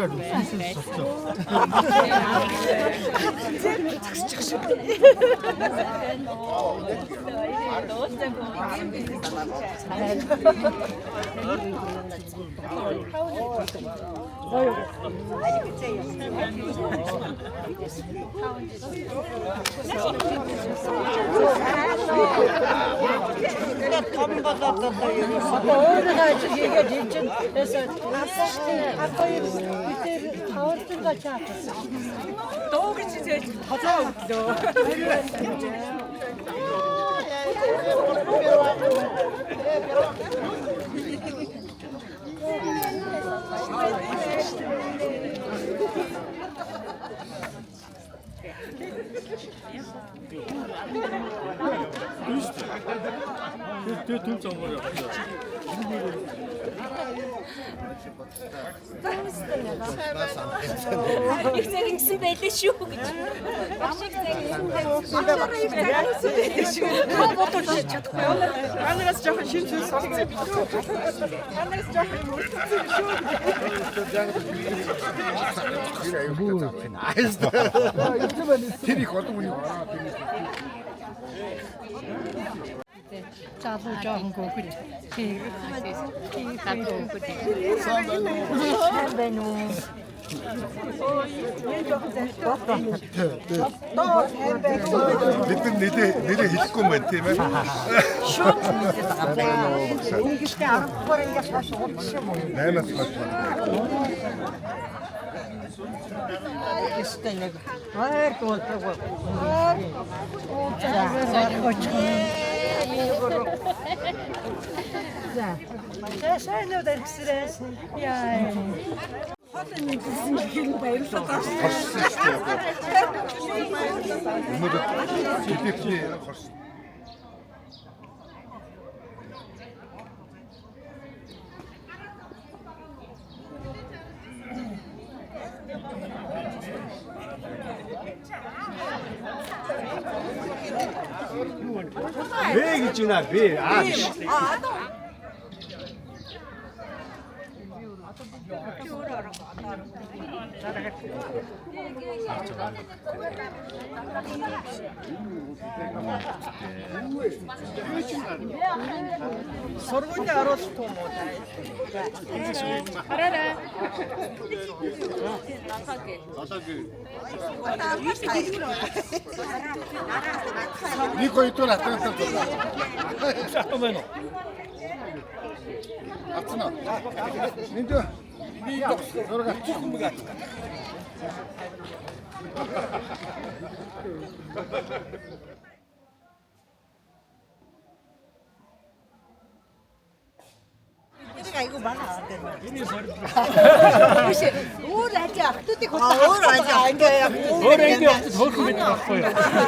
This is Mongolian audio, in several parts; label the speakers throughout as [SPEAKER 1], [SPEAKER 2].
[SPEAKER 1] 그래가지고 쓸 수 없죠.
[SPEAKER 2] 너무 진짜 가자 웃기죠.
[SPEAKER 1] 되게 들쩍거려.
[SPEAKER 3] Yükseksin belli şu.
[SPEAKER 2] 모터 찾고요. 하늘에서 저거 신출 섰지. 하늘에서 저거
[SPEAKER 4] 짜부장 거 그래. 나도 그래.
[SPEAKER 5] Nede hiç komente mi? Ne nasıl Karşısı işte yapıyor. Bunları yedekli karşı.
[SPEAKER 1] 왜 있지나 왜? 아,
[SPEAKER 2] 서로인데 알아서 또 뭐.
[SPEAKER 5] Niko i to nastan to.
[SPEAKER 1] 잠깐만요.
[SPEAKER 5] Atsana. Ninja. Sonra
[SPEAKER 2] 이거 많아.
[SPEAKER 4] 우라자 뚜띠 고
[SPEAKER 2] 우라자 안 돼요.
[SPEAKER 1] 어ren게 없어 더 크게 들었어요.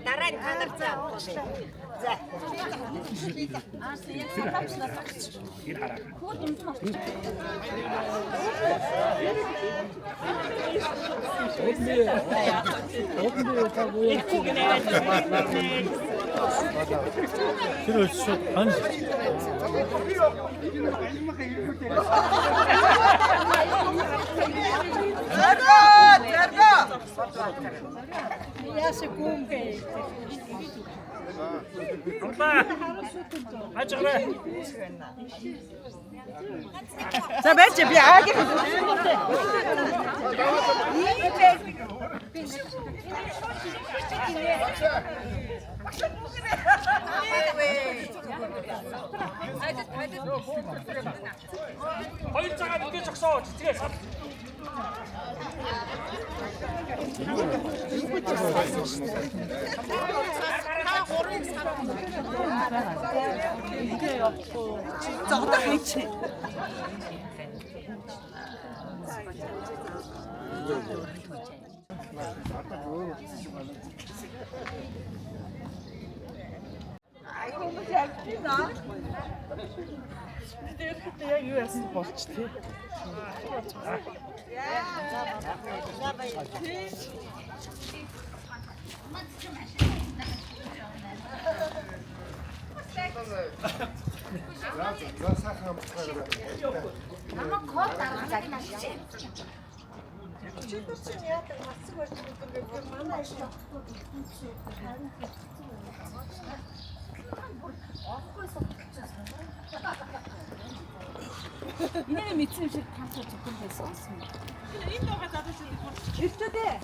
[SPEAKER 3] 나란히 가득자.
[SPEAKER 2] 자, 맺지 비하게.
[SPEAKER 1] 벌자가 늦게 적서 뒤에 삽.
[SPEAKER 2] 진짜 어떡하지? 아이고, Яг юу яасан болч тий.
[SPEAKER 5] За сайхан амтгаа.
[SPEAKER 3] Мама код дарах цагнаа шиж.
[SPEAKER 2] Чидэр чинь яадаг мацсан байж байгаа юм манай ашиг.
[SPEAKER 3] Инээ мэдсэн шиг тантай зөвхөн байсан юм.
[SPEAKER 2] Энэ дуугаа задаж ирэх.
[SPEAKER 3] Ирчүүдээ.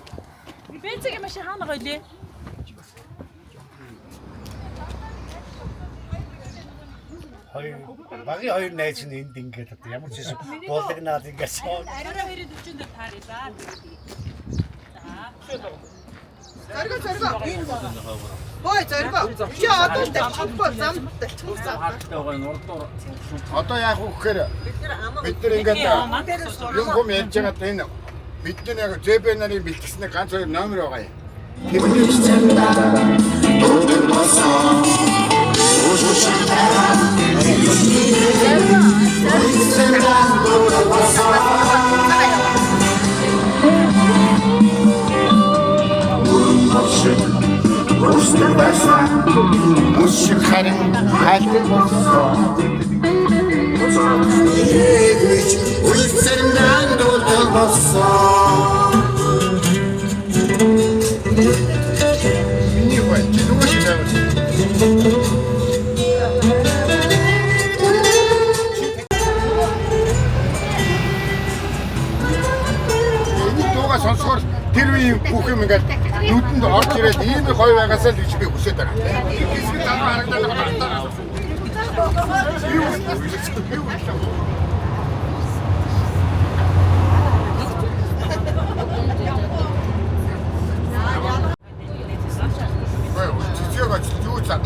[SPEAKER 3] Бенцгийн машин хаана гойлээ?
[SPEAKER 1] Багийн хоёр найз нь энд ингээд одоо ямар ч юм булгнаад ингээд соо.
[SPEAKER 3] Арай 2:40 дээр таарилаа.
[SPEAKER 2] Зорго. Энэ доо. Хой зорго. Чи одоо тавчгүй зам тавчгүй зам.
[SPEAKER 5] Одоо яах вэ гэхээр бид нар ингээд юм хүм ярьж байгаа энэ бидний яг ЖБ нарын бэлтгэснээр ганц хоёр номер байгаа юм. Мушиг харин хайлтар болсон. Үлсэрнэн дуулал болсон. Миний хой чи нүг шилээ. Энэ дууга сонсохоор тэр үеийн бүх юм ингээд нүдэнд орж ирээд ийм их гоё байгаасаа л гэж би хүсэж байгаа. Хэсэг талбай харагдаад байгаа. Цэцэг юу цаад.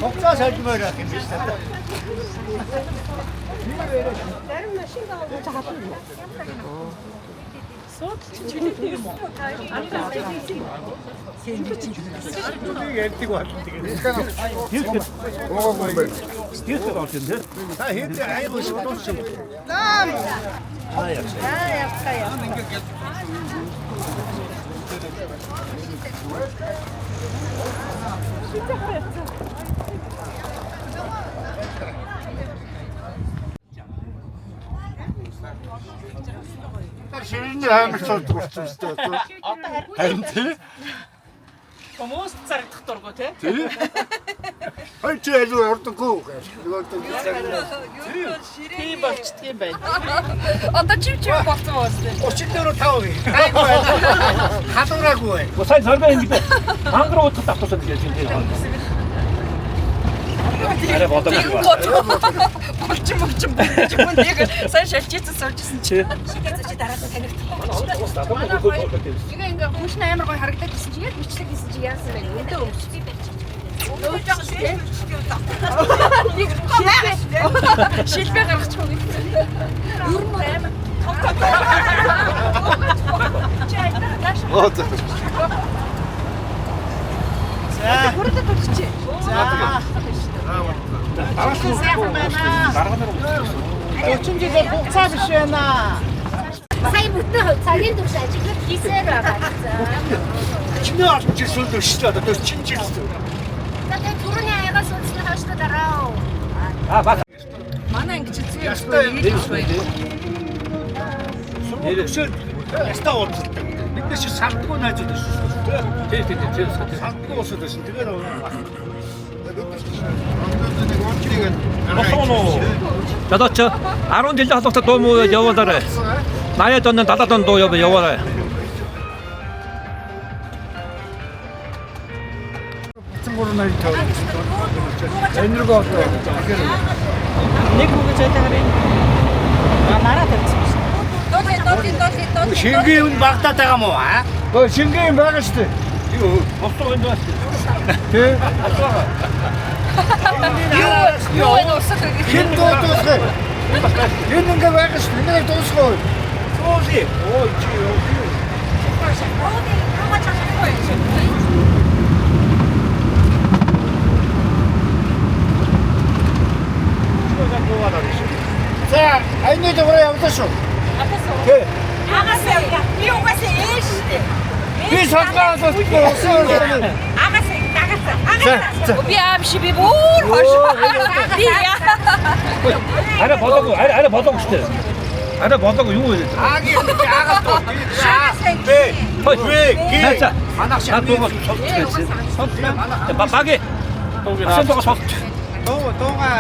[SPEAKER 1] Моцоо салмаар байх юм биш үү?
[SPEAKER 2] Зарим машин аваад хатна. Суудлч чилээ юм уу?
[SPEAKER 1] Энийг ярьдаг бол тэгээд.
[SPEAKER 5] Уугаагүй байх.
[SPEAKER 1] Стилтэй болж байна тий. Та хэд айгуу шууд юм.
[SPEAKER 2] Зам.
[SPEAKER 1] Аа яа.
[SPEAKER 5] Шинэ хамт болдог болсон шүү дээ. Харин тий.
[SPEAKER 2] Хүмүүс зарагдах дургу тий.
[SPEAKER 5] Тий. Хой чи илүү урдаггүй.
[SPEAKER 2] Тийм болчдөг юм байна.
[SPEAKER 3] Одоо чив болсон байна.
[SPEAKER 1] 34.5. Айгуу. Хадуураагүй. Сайн зоргоо ингэж мангар уудах автобус гэж юм тий. Арай бодохгүй.
[SPEAKER 3] Болчих. Яг сайн шалжижсэн суужсэн чи. Чи дараад танигдахгүй. Ингээ хүшнэ амар гоё харагдаад ирсэн чи яг бичлэг хийсэн чи яасан бэ? Өдөө өмсөв. Өөж байгаа шүү дээ. Нэг коммент. Шилбэ гаргачих уу гэсэн. Юу юм амар. Чай тааш. За. Бүрдэ төрчих. За.
[SPEAKER 2] Өчигдөр хугацаа биш байна.
[SPEAKER 3] Сая бүтэн цагийн турш ажиглаж хийсээр байгаа.
[SPEAKER 1] Чиний орч ирсэн л шүү дээ. Одоо чинжилсэн.
[SPEAKER 3] Тэгээд түрүүний аягаас үзсэн хойшлоо дараа.
[SPEAKER 1] Баг.
[SPEAKER 2] Манай ингэж зүй юм байна.
[SPEAKER 1] Нэршил ястаа уулздаг. Бид нар шиг сандгүй найзууд шүү дээ. Тий. Сандгүй уусаад байсан. Тэгээд Жадаач 10 жилийн халууртаа дуу муу явуулаарай. 80-аад оны 70-аад оны дуу явуулаарай. Энэргөө
[SPEAKER 2] Нэг бүгд зөтгөрийн. Мараа тавьсан шүү.
[SPEAKER 3] Доо.
[SPEAKER 1] шингийн юм багтаад байгаа мó аа? Шингийн юм байгаа шүү дээ. Юу? Бослоо энэ байна шүү дээ.
[SPEAKER 5] Тэ?
[SPEAKER 3] Юу энэ усах гэж.
[SPEAKER 5] Хэн дуусгах? Энэ ингээ байх шүү. Энийг дуусгах.
[SPEAKER 1] Суули. Ой чи юу.
[SPEAKER 5] За, айны дуурай явлаа шүү. Тэ.
[SPEAKER 3] Агасаа би угаасаа ээж штэ.
[SPEAKER 5] Би сагнаас уусаа.
[SPEAKER 3] Агасаа. Би аамши би бүр хош. Би яа.
[SPEAKER 1] Арай болоогүй. Арай болоогүй шүү дээ. Арай болоогүй юу вэ?
[SPEAKER 5] Аги агаад тоо. Бэ. Бэ.
[SPEAKER 1] За. Манайх шат дугаас сонсчихсан. Баги. Асан дугаас сонсч.
[SPEAKER 5] Дууга.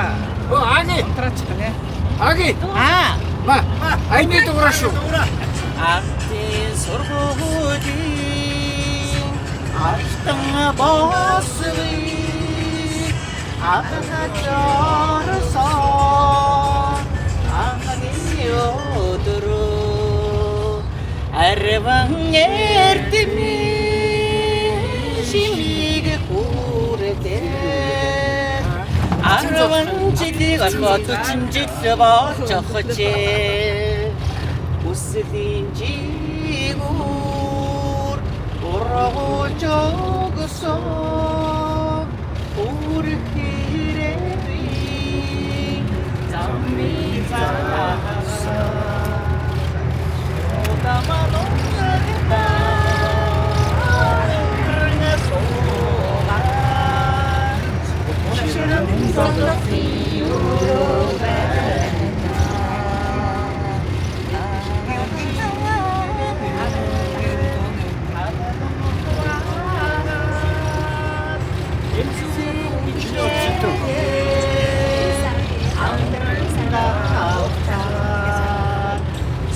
[SPEAKER 5] Аги. Аги. Ма. Айны дуурай шүү.
[SPEAKER 6] Артын сургуулийн артан босвы ахачарсан анхны өдрөө арван эрдэмий шимиг хүрдээ арван жилиг албат чимжил болчихжээ Үслийн жигүүр урагуулж өгсөн үрхээрээ замми цаасан одамалонсагта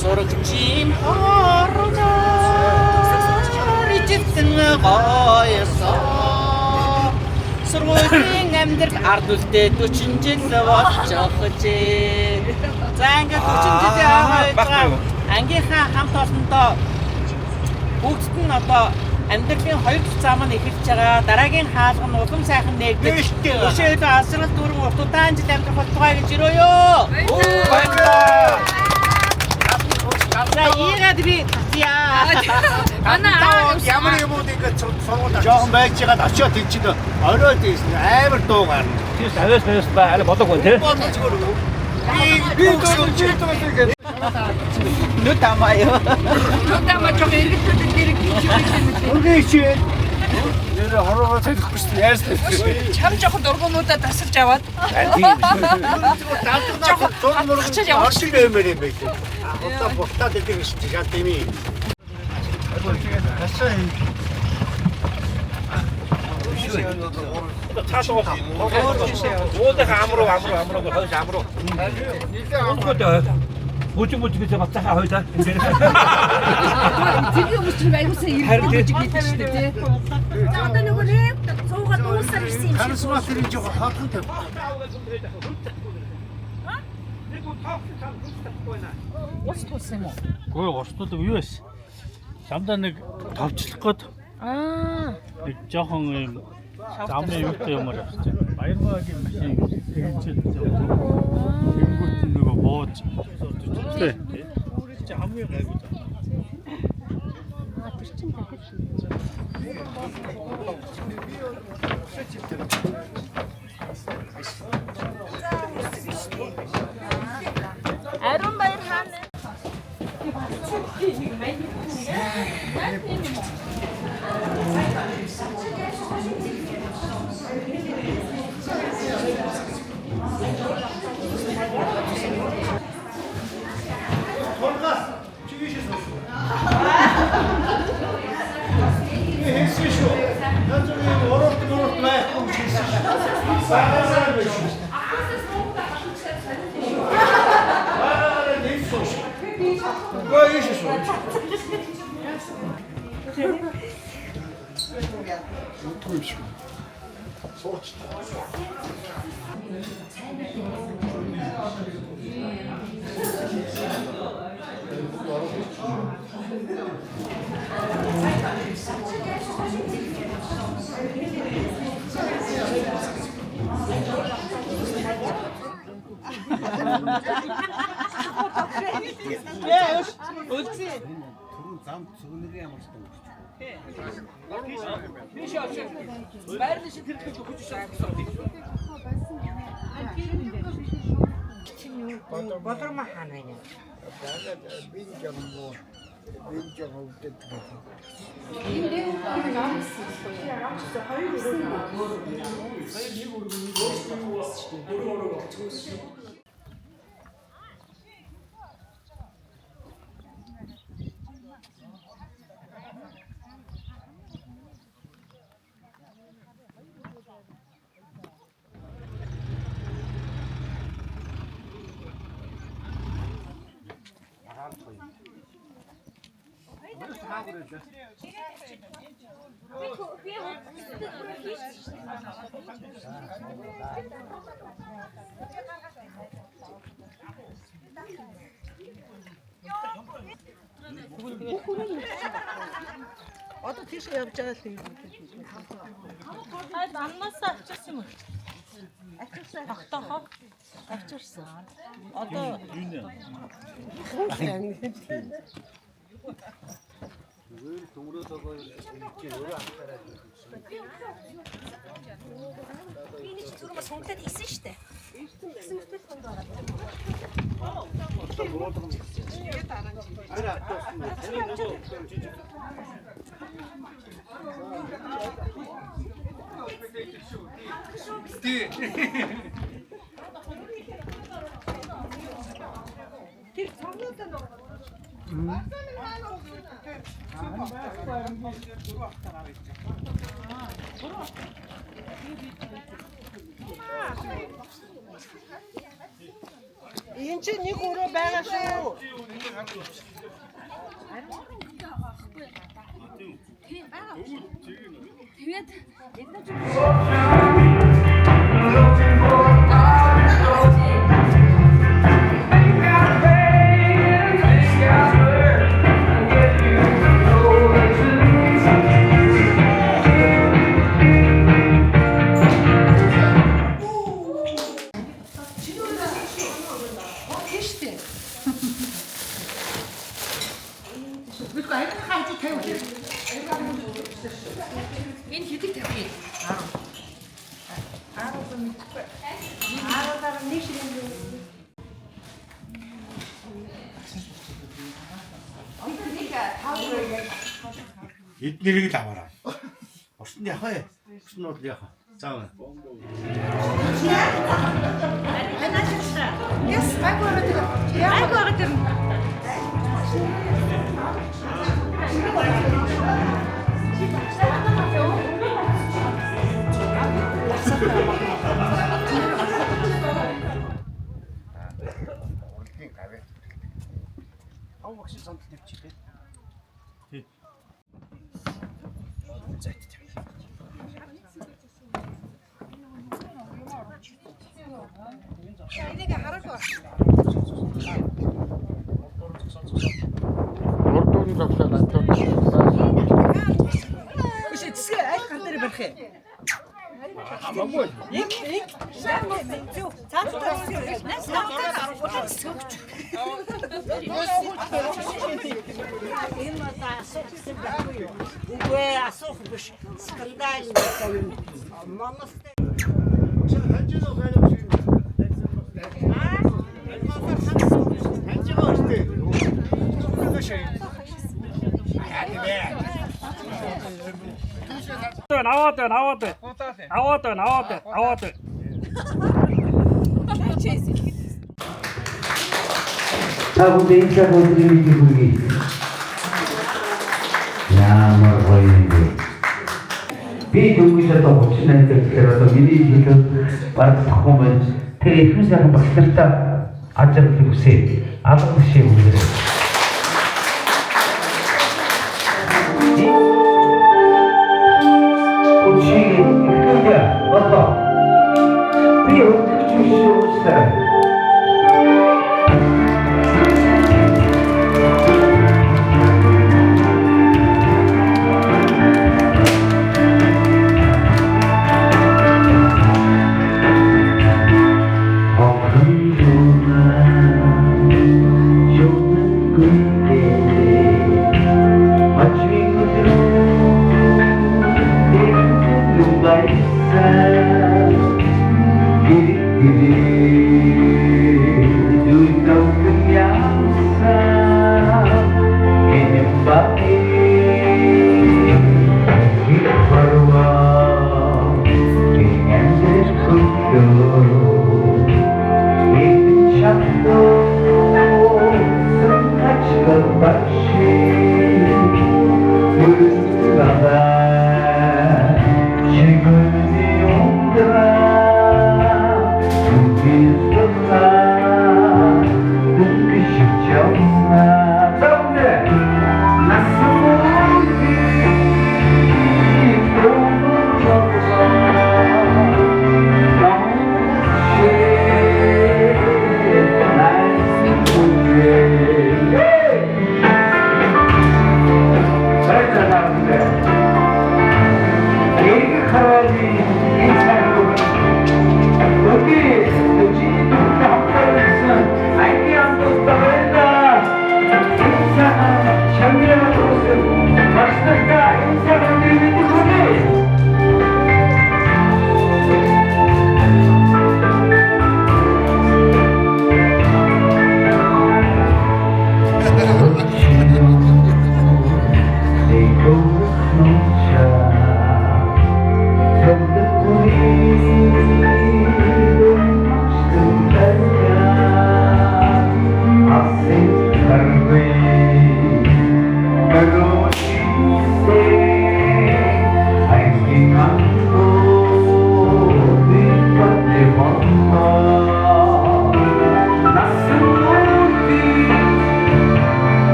[SPEAKER 6] Сургажим хоорноор ижигтэн гоёсоо Сургуулийн амьдрал ард үлдээ 40 жил болчихжээ. За ингээд 40 жил яваад ангийнхаа хамт олондоо бүгд нь одоо амьдралын хоёр зам нь эхэлж байгаа. Дараагийн хаалга нь улам сайхан нэгдэж өшөөлө асрал дүүрэн уртудаан жил амьдрах болтугай гэж өрөөё. Баярлалаа. За ийгээд би яа.
[SPEAKER 1] Ямар юм уу ингэ сонгоод жоохон байж байгаад очиод тийчээд орой дийсэн амар дуу гарна. Тийм авьяас авьяас ба арай болоогүй тий. Би дөө
[SPEAKER 6] Нүд тамаяа.
[SPEAKER 3] Жоо эргэлтүүд дээр гэж юм.
[SPEAKER 1] Үргэлж чи нэр хорогоо тавихгүй шүү дээ. Яасан бэ?
[SPEAKER 3] Чам жоохон дургуунуудаа тасалж аваад.
[SPEAKER 1] Тийм. Жоохон дургуун оршиг нэмэр юм бэ. Одоо бухтаад идэг шүү дээ. Тийм ээ. Цаашаа уудаг амруу хойш амруу. Бүжиг гэж бацхаа хойлоо.
[SPEAKER 3] Тэрний хүмүүс чинь аюулсан ирэх гэж хэлдэг шүү дээ тий. За одоо нөгөө нэг цуугаад уусаар ирсэн юм шиг.
[SPEAKER 1] Харсмаа тэр жоо хатантай.
[SPEAKER 3] Ус туус юм уу?
[SPEAKER 7] Гой гортууд юу вэ? Самдаа нэг товчлох гээд нэг жоохон юм замын юутай юмар авч байна. Баярмаагийн машин тэгчээд тэнгуут нөгөө бууж тий. Чи хамгийн гайгүй.
[SPEAKER 3] Тэр чинь дахиж. Арун баяр хаана?
[SPEAKER 1] зам цогныг ямар ч юм.
[SPEAKER 6] Биш очив. Байрлал шиг тэрхүү хүч шаагсан.
[SPEAKER 2] Бодрма хаана юм. Одоо тийш явж байгаа л юм.
[SPEAKER 4] Хайд аннасаа авчихсан юм. Авчихсан. Тогтоохоо авчихсан. Одоо
[SPEAKER 7] юу нэ?
[SPEAKER 1] Зүгээр төмрөөд байгаа чи өөрөө анхаараад байна.
[SPEAKER 3] Би нэг зүрх бас хонглоод исэн шүү дээ.
[SPEAKER 1] Араа тоосон.
[SPEAKER 2] Тэр цогноод нь. Энд чи нэг өрөө байгаа шүү.
[SPEAKER 3] Тэгээд энэ хэдэг тавья. 10 мэдхгүй. 10-аар нэг шиг юм.
[SPEAKER 1] Эднэрийг л аваарай. Орсонд яхаа. Орсонд бол яхаа. Заавал.
[SPEAKER 2] Яс агаараа тэр. Агаараа тэр.
[SPEAKER 1] Ав багш санд тавьчих тий.
[SPEAKER 2] Энийг хараагүй.
[SPEAKER 5] Урдууны зогсоод атуу.
[SPEAKER 2] Биш эцгээ аль гал дээр барих юм.
[SPEAKER 1] Хамаагүй.
[SPEAKER 2] Нэг зүү. Цаастаа сөгч. Энэ мата асуусан байхгүй юу? Үгүй асуух биш. Скандал юм. Моностэй.
[SPEAKER 1] Ханжиноо байна уу? Ханжиноо өстэй. Аваад.
[SPEAKER 8] Та бүхэн цаг өдрийн хүргэе. Ямар гоё юм бэ? Би дөнгөж одоо 38 гэхээр одоо миний хэлүүд баг тахгүй байж тэр ихэнх сайхан багш нартаа ажиглахыг хүсье. Алга бишээ үлдээ. Учиг ихтэй одоо би өчигч шүүсээ You're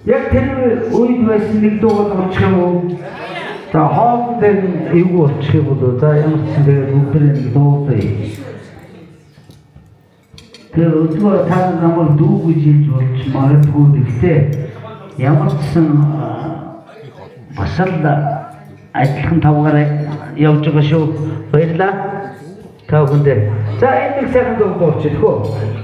[SPEAKER 8] Яг тэр үед байсан нэг дууг очих юм уу? За хоолн эвгүй очих юм бол за ямар ч юм тэгээд бүгдээ нэг дуудаа. Тэр өдгөө та намайг дүү гэж хэлж болж магадгүй гэхдээ ямар ч сан бас л адилхан тавгаараа явж байгаа шүү. Баярлалаа. Та бүхэндээ. За энэ нэг сайхан дуу дуучих хөө.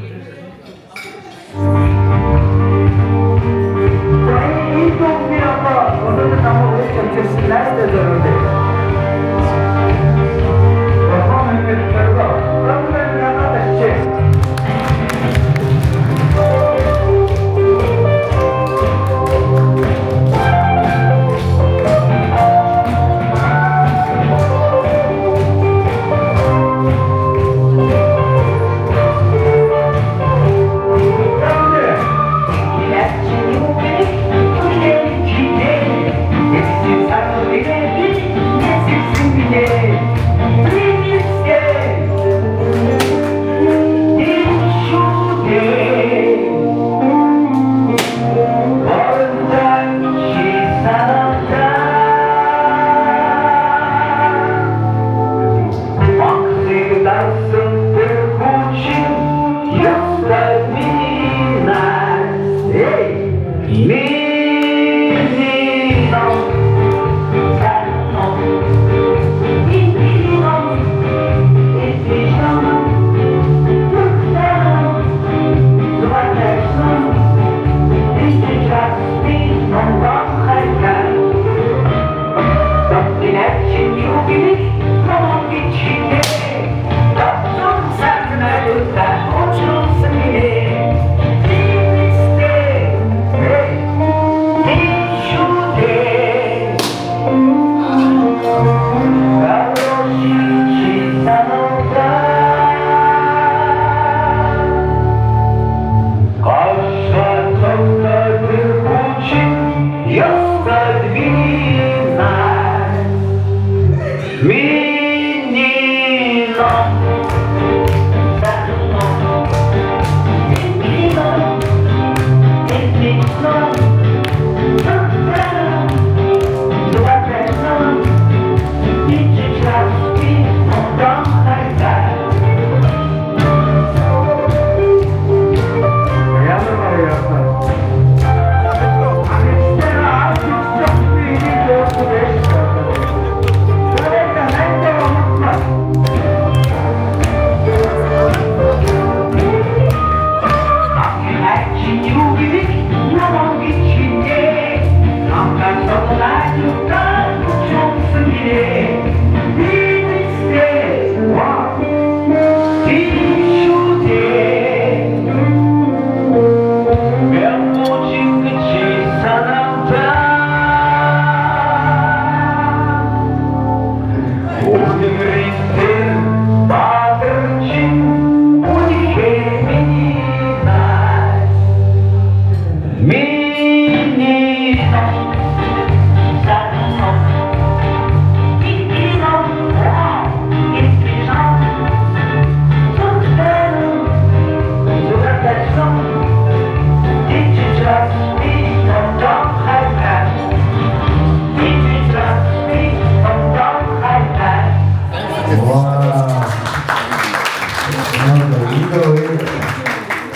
[SPEAKER 8] Ясад вина, минина,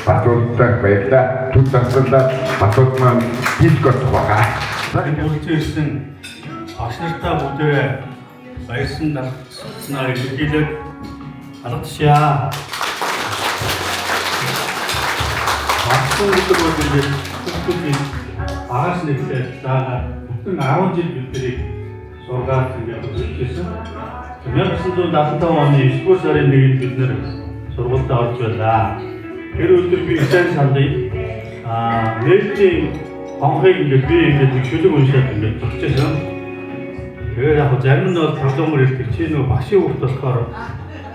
[SPEAKER 5] Батуудтай баярлаа. Түн завсарлаа батууд маань хийж болох байгаа.
[SPEAKER 7] Үргэлжлүүлсэн агш нартай бүгдээ баярсан дарснаа илэрхийлээд алгадчихъя. Багцсан гэдэг бол ингээд бүгдийн агаш нэгтэй заагаад бүтэн 10 жил биднийг сургаад ингээд үзчихсэн. 1975 оны 9 сарын 1-нд бид нэр сургуультай орж байлаа. Тэр өдөр би сайн сандыг нээлтийн хонхыг ингээд би ингээд шүлэг уншаад ингээд зогсчихсан. Тэгээд яг зарим нь бол проблемор ирдэг. Чи нөгөө багшийн хүүхд болохоор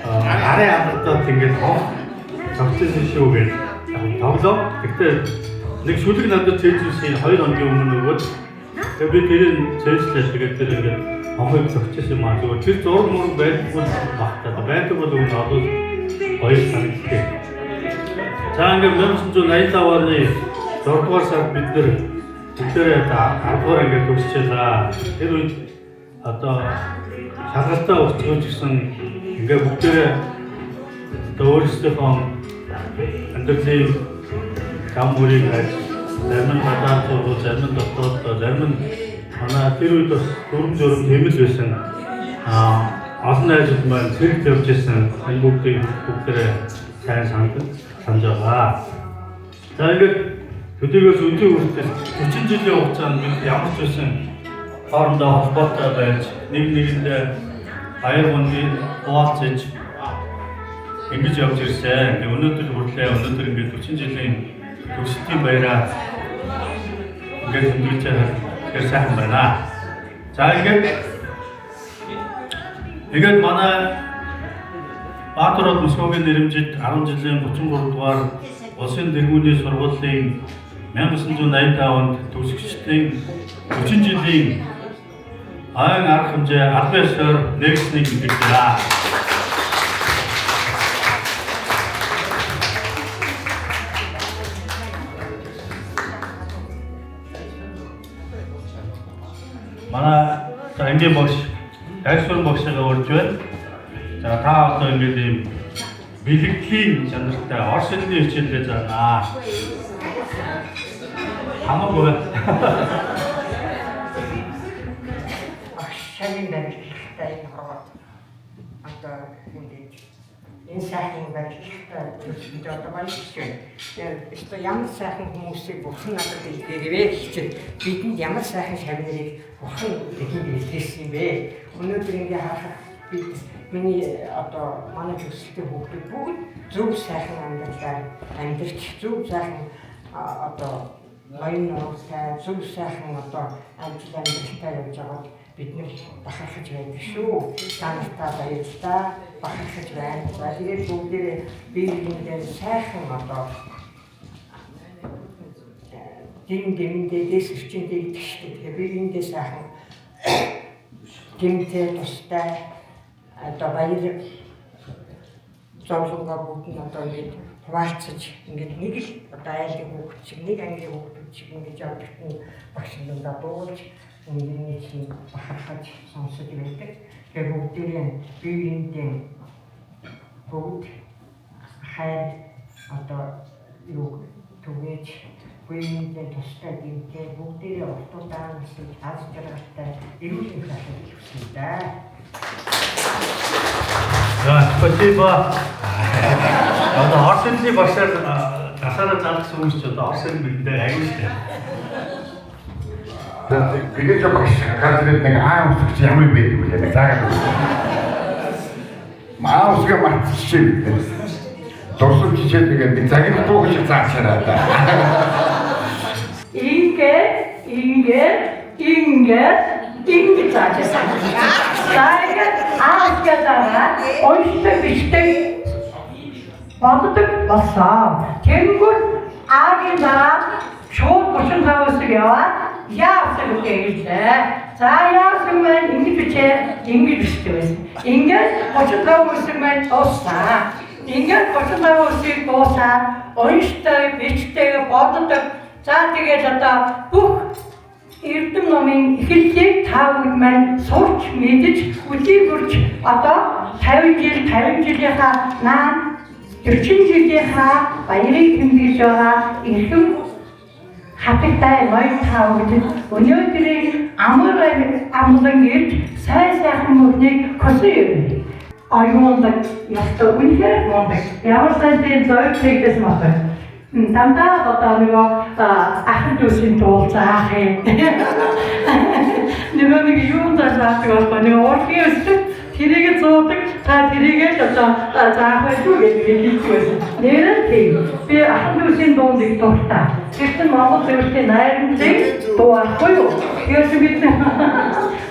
[SPEAKER 7] арай амтдаад ингээд зогсчихсан шүү гэж тоглоо. Гэхдээ нэг шүлэг надад цээжсэн 2 хоногийн өмнө нөгөөд тэгээд би тэрийг цээжлээ. Тэгээд тэр ингээд хонхыг зогсчихсан юм аа. Зүгээр тэр зураг мөрөг байдгүй багтаад байдаг бол өгнө одоо хоёр санагддаг. За ингээд 1985 оны 6 дугаар сард бид нэр бүгдээрээ 10 дугаар ингээд төгсчихлаа. Тэр үед одоо шалгалтаа өгч гисэн ингээд бүгдээрээ өөрсдийнхөө амьдралын зам мөрийг хайж зарим нь гадаад сургууль, зарим нь дотоод, зарим нь манай тэр үед бас дүрм журм хэмэл байсан. Олон найзууд маань зэрэг явж ирсэн. Энэ бүгдээрээ сайн санаж байгаа. За ингээд төдийгөөс өдөө хүртэл 40 жилийн хугацаанд бид ямар ч байсан хоорондоо холбоотой байж нэг нэгэндээ баяр хөндийн хуваалцаж ингэж явж ирсэн. Өнөөдөр хүртэл ингээд 40 жилийн төгсөлтийн баяраа ингээд хөндөж байгаа тэр сайхан байна. За ингээд манай Баатарууд Московын нэрэмжид 10 жилийн 33 дугаар улсын дэргүүний сургуулийн 1985 онд төгсөгчдийн 40 жилийн айн арга хэмжээ албан ёсоор нэгснэг мэдээлээ. Манай ангийн багш дайсвар багшаа урьж байна. За та одоо ингээд ийм бэлгэдлийн чанартай орос хэлний хичээлээ заана. Хамаагүй.
[SPEAKER 9] Ашигын барилгатай хорвоо. Одоо ингээд энэ сайхан барилгатай төсөнд одоо баярлалаа. Тэгээд ямар сайхан хүмүүсийг бурхан надад илгээгвэ гэж бидэнд ямар сайхан шавнарыг бурхан бидэнд илгээсэн юм бэ? Өнөөдөр ингээд харахад бид миний одоо манай төсөлтөд хүүхдүүд бүгд зөв сайхан амьдарч зөв сайхан одоо ноён нууртай зөв сайхан одоо ажил амьдралтай явж байгаад бид нэр бахархаж байдаг шүү. Та нартай баярлалаа. Бахархаж байна. Тэгээд бүгдээ биеиндээ сайхан одоо дэмдээ дэс хүчтэй тэгштэй. Тэгээ би эндээ сайхан дэмтэй тустай одоо баяр зовлонгаа бүгд нь одоо ингэж хуваалцаж ингэж нэг л одоо айлын хүүхэд шиг нэг английн хүүхэд шиг ингэж явдаг нь багш надад дуулж нэг чинь бахархаж сонсож байдаг. Тэгээ бүгдээ биеиндээ бүгд хайр одоо юу түгэж биеиндээ тустай дэмтэй бүгдээ уртудаа насч аз жаргалтай эрүүл мэндийг хүсье да.
[SPEAKER 7] Спасибо. Одоо Орсны багшаар гасаараа залгсан хүмүүс ч одоо Орсын бидэнд аягүй шүү дээ.
[SPEAKER 5] Тэгээд багш гадрын нэг аа усч ямар байдаг вэ? Нэг заагаад. Маа усга матчих. Дурсам чичээ тэгээд би цагийг туугч заачаараа да.
[SPEAKER 9] Ингээд заачсан. Сайгээд аасгадаа ойштой биштэй боддог болсон. Тэнгүүд аагийн дараа шууд 35-аас яваад яасан гэжээ. За яасан мэн ингэж бичтэй байсан. Ингээд 35-аас мэн дуусаа. Ингээд 35-аас дуусаад ойштой биштэй боддог. За тэгээд одоо бүх Эрдэм номын эхлэлийг та бүхэн маань сурч мэдж үдийг хүрч одоо 50 жилийнхаа наан 40 жилийнхаа баярыг тэмдэглэж байгаа эрхэм хатагтай ноён та бүхэн өнөөдрийн амлан ирж сайхан мөрнийг хөсөе. Аюулдаг ястаа үнэхээр мундаг. Ямар сайхан зөөлтөйгөөс махад Дандаа одоо нөгөө ахын дүүсийн туулзаах юм. Нөгөө нэг юунд заасан бол нөгөө ургийн өстөд тэрийг зуудаг, та тэрийг л одоо заах байх уу гэж хэлсэн. Нэрээ тийм. Би ахын дүүсийн дуундыг дуртай. Тэгсэн Монгол зөвлөлийн найрамдлыг дуухгүй юу? Яасан бид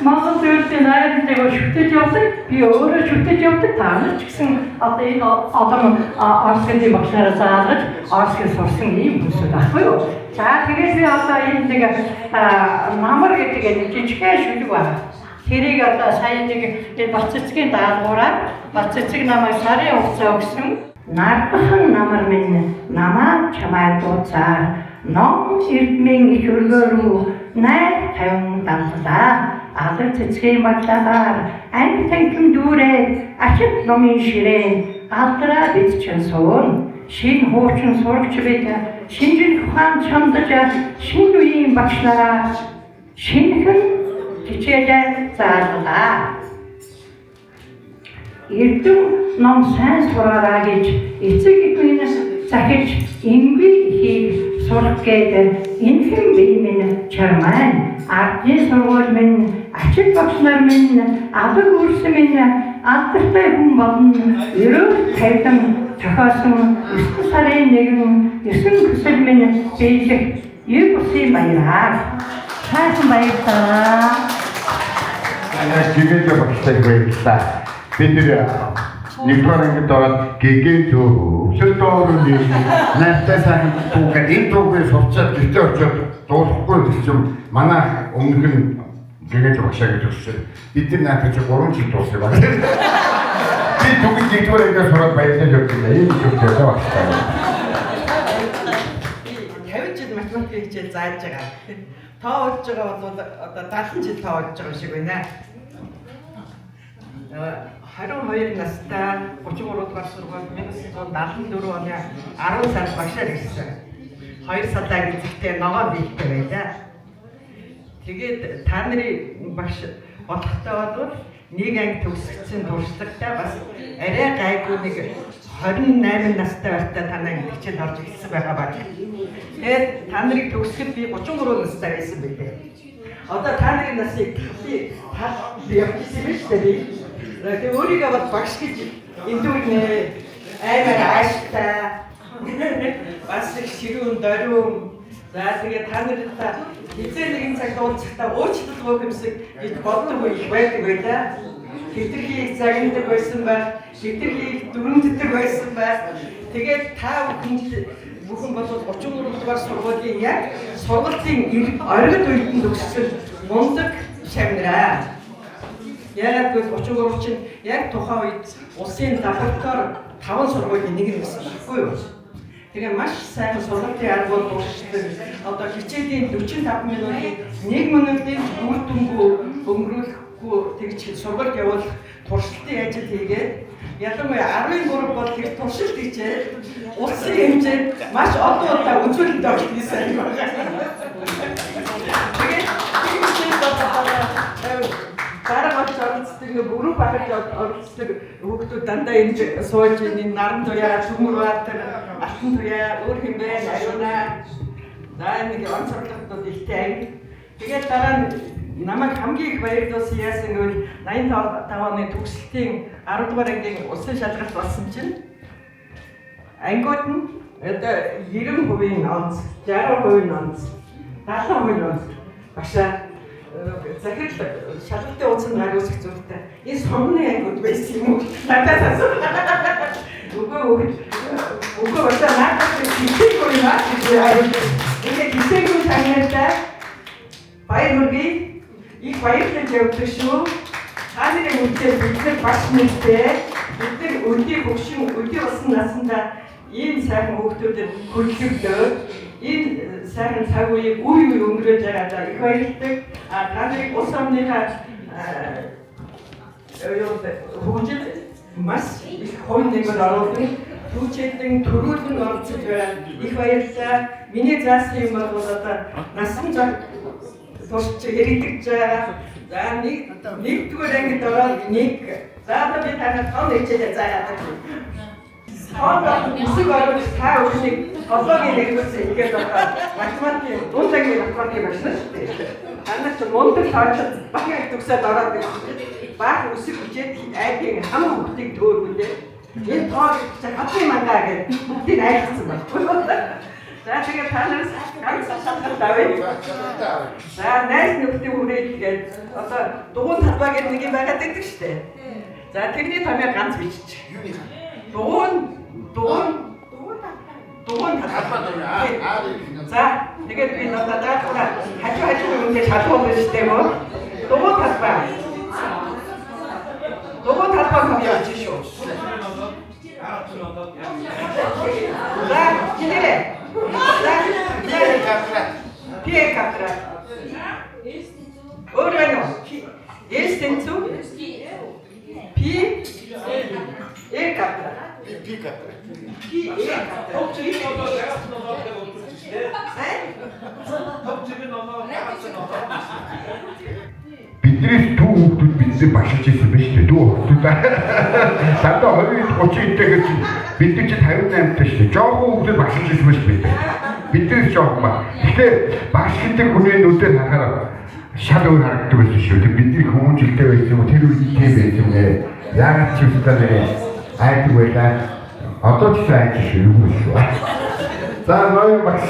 [SPEAKER 9] Монгол зөвлөлийн найрамдлыг шүтэж явсан. Би өөрөө шүтэж явдаг. Та нар ч гэсэн одоо энэ одоо Орсын багшаараа заалгаж Орсын сурсан ийм хүмүүсүүд байхгүй юу? За тэгээд би одоо энэ нэг намар гэдэг нэг жижигхэн шүлэг байна. Тэрийг одоо сая нэг Бацэцгийн даалгавраар Бацэцэг намайг сарын хугацаа өгсөн. Нарбахан намар минь намаа чамайг дууцаар ном эрдмийн их өргөөрөө найр тавин дамлаа. Алдар цэцгийн багтаагаар анги танхим дүүрээ ачид номын ширээн алдраа бидчэн суун. Шин хуучин сурагч бид шинжин ухаан чамдаж шинэ үеийн багшлараа шинэхэн хичээлээ заалгаа. Эрдэм ном сайн сураараа гэж эцэг эхнээс захиж ингийн ихийг сурах гэдэг энэхэн бие минь чармайн ардын сургууль минь ачид багш нар минь алдар үрсэн минь алдартай хүн болно ерөөл тайван зохиосон 9 сарын 1 9 хүсэл минь биелэх юу бүсийн баяраа сайхан баярлалаа.
[SPEAKER 5] Тэгээд багштай баярлалаа. Бид нэгдүгээр ангид ороод гэгээ төвсөлтөөрөнд найртай сайхан түүгээр энэ түүгээр сурчаад гэртээ очиод дуулахгүй гэсэн манай өмнөх нь гэгээ багшаа гэж өссөн. Бид нар найртай 3 жил дууссан байна. Би түүгээр нэгдүгээр ангид сураад баярлаж явчихлаа. Энэ түүгээр багштай.
[SPEAKER 6] 50 жил математик хичээл зааж байгаа. Тоо болж байгаа бол одоо 70 жил тоо болж байгаа шиг байна. 22 настай 33 дугаар сургууль 1974 оны 10 сард багшаар ирсэн. 2 садаа гизэгтэй ногоон биетэй байлаа. Тэгээд та нарын багш бодлоготой бол нэг анги төгсгдсэн туршлагатай бас арай гайгүй нэг 28 настай байхдаа танай хичээл орж ирсэн байгаа баг. Тэгээд та нарыг төгсгөл би 33 настай байсан байлээ. Одоо та нарын насыг би явчихсан биз дээ. Тэгээд өөрийгөө бод багш гэж эндүүрнэ аймаар ааштай бас их ширүүн дөрөв за тэгээд та нартай хизээ нэгэн цаг уулзахдаа уучлалгүй юмсыг гэж боддог их байдаг байлаа. Хэвтэрхий загнадаг байсан ба хэвтэрхий дүрмждэг байсан ба тэгээд та бүхэнд
[SPEAKER 9] бүхэн бол 33 дугаар сургуулийн яг сургуулийн оргид үеийн төгссөн мундаг шавнараа. Яг л 33 чинь яг тухайн үед улсын лаборатори 5 сургуулийн нэг нь байсан байхгүй юу? Тэгээ маш сайхан сургуулийн аргууд дууссан. Одоо хичээлийн 45 минутын 1 минутын үр дүнгүй өнгөрүүлэхгүй тэгж сургалт явуулах туршилтын ажил хийгээд ялангуяа 13 бол тэр туршилт хийжээ улсын хэмжээнд маш олон удаа үзүүлэлт авч хийсэн юм байна. Тэгээд дараа нь оролцдог бүрэн багт оролцдог хүүхдүүд дандаа энэ сууж энэ наран туяа, сүмүр баатар, алтан туяа, өөр хэмбэ, аюуна. За нэг онцлогдод ихтэй анги. Тэгээд дараа нь намайг хамгийн их баярлуулсан яасан гэвэл 85 оны төгсөлтийн 10 дугаар ангийн улсын шалгалт болсон чинь ангиуд нь одоо 90% онц, 60% онц, 70% онц багшаа захирал шалгалтын унцанд хариуцах зүйлтэй энэ сонгоны ангиуд байсан юм уу? Надад асуу. Үгүй бasta надад хичээгүй юм аа. Тэгээд хичээгүй санагдаа баяр хүргэе. Их баярлалаа явуулдаг шүү. Хааны үнтэй бид бас нэгтэй бид өдний хөгшин өдний болсон насандаа ийм сайхан хүүхдүүдэд хөлөглөө энэ сайхан цаг үеийг үе өнгөрөөж байгаадаа их баярлалаа. Та нарыг улс орныхаа хөгжил маш их хойно нэгэл оруулсан түүчээдэн төрүүлэн орцож байгаа их баярлалаа. Миний заасан юм бол одоо насан турш яригдж байгаа. За нэгдүгээр ангид ороод нэг. За одоо би танад тоо нэчээд заяа. Хоолой үсэг ороод та өшиг толгойг нэгүүлсэн ингээд одоо математик дундагын математик байна шүү дээ. Танад ч мундаг таачаад багийн төгсөөд ороод баг үсэг хүчээд айдын хамаг хүүхдийг төөргөлээ. Энэ тоог хатны мангаа гэж бүгдийг айлцсан байна. За тэгээд танаас ганц шалгалт авъя. За найс нөхдөд хүрээлгээд одоо дугуун талбай гэдэг нэг юм байгаад байдаг шүү дээ. За тэрний томьёо ганц бичиж. Дугуун талбай. За тэгээд би надад хажуу үнтэй шалгуулсан шүү дээ мөн. Дугуун талбай. Дугуун талбай томьёо чи шүү. За чинээ Пие катра. Органо. Естенцу. Пи. Катра. Пи катра.
[SPEAKER 5] Бидний дүү хүүхдүүд бидээ башиж ирсэн байж тээ дүү хүүхдүүд. Сандаа 20-30 идэх бид чи 58 таа шүү. Жоохон хүүхдүүд башиж ирсэн байж бид. Бидээс жоохон ба. Гэхдээ баш гэдэг хүний нүдээр харахаар шал өөр харагддаг байсан шүү. Тэг бидний хүмүүжлтэй байсан юм тэр үед тийм байсан нэ. Яагаад ч юм бэ? Айдаг байлаа. Одоо ч айдаг шүү юм шүү. За ноён багш.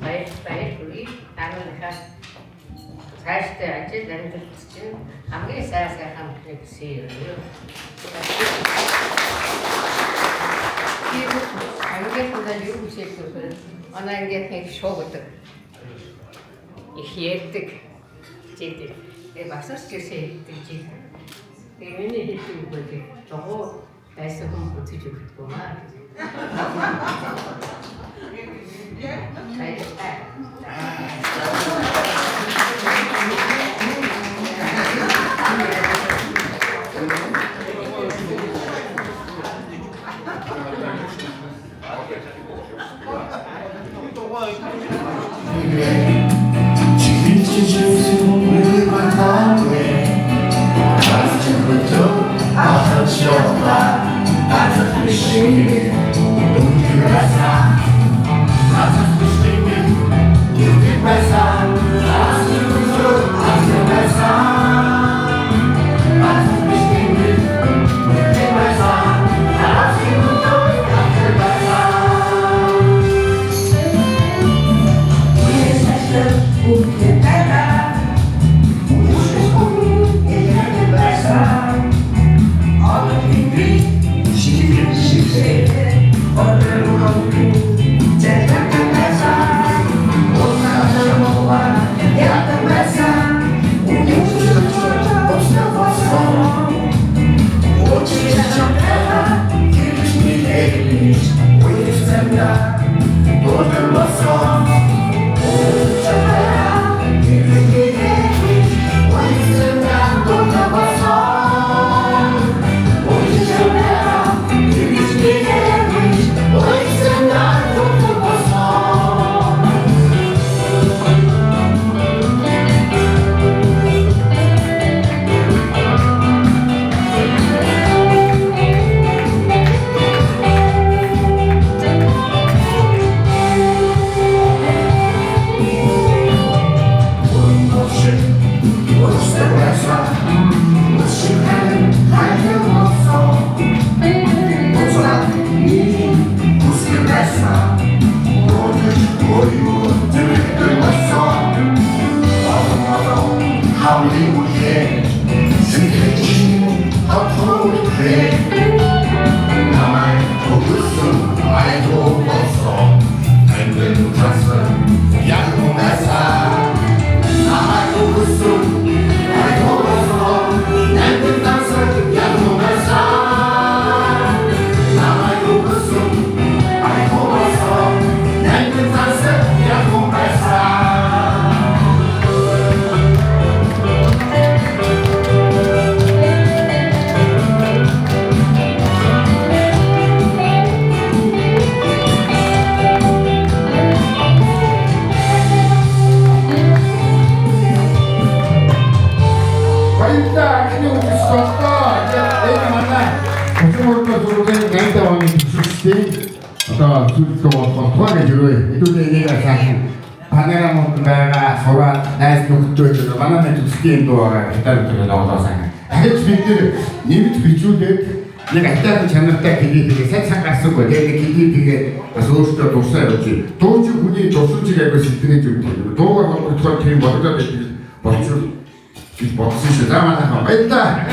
[SPEAKER 9] Баярлалаа. Танайхаа цаашдаа ажил амьдрал чинь хамгийн сайхан хамтлагийг хийе. Ангийнхаа юу хийдэг вэ? Ангийн шоудаг. Их ярьдаг. Жидэг. Басарч ирсэн жидэг. Тэгээ миний хэлдэг үгүй. Жоо байсан хүн үзэж өгдөг юм аа.
[SPEAKER 5] 많이 오실 수 없어. 내가 만나. 고등학교 졸업생 냉담하는 수시 어떤 수도 통화를 주로 이도 얘기가 참 반대랑 뭔가가 서로 나의 독도에서 만나는 스킨도 기다리고 나와서 아주 스피드를 님이 비추데 내가 일단 장난 때 되게 세상 쓰고 내가 되게 소수도 도서였지 도주 군이 도수지가 그 시대에 좀 도가 갖고 토트리 뭐가 되지 버츠 버츠 시다만 하고 있다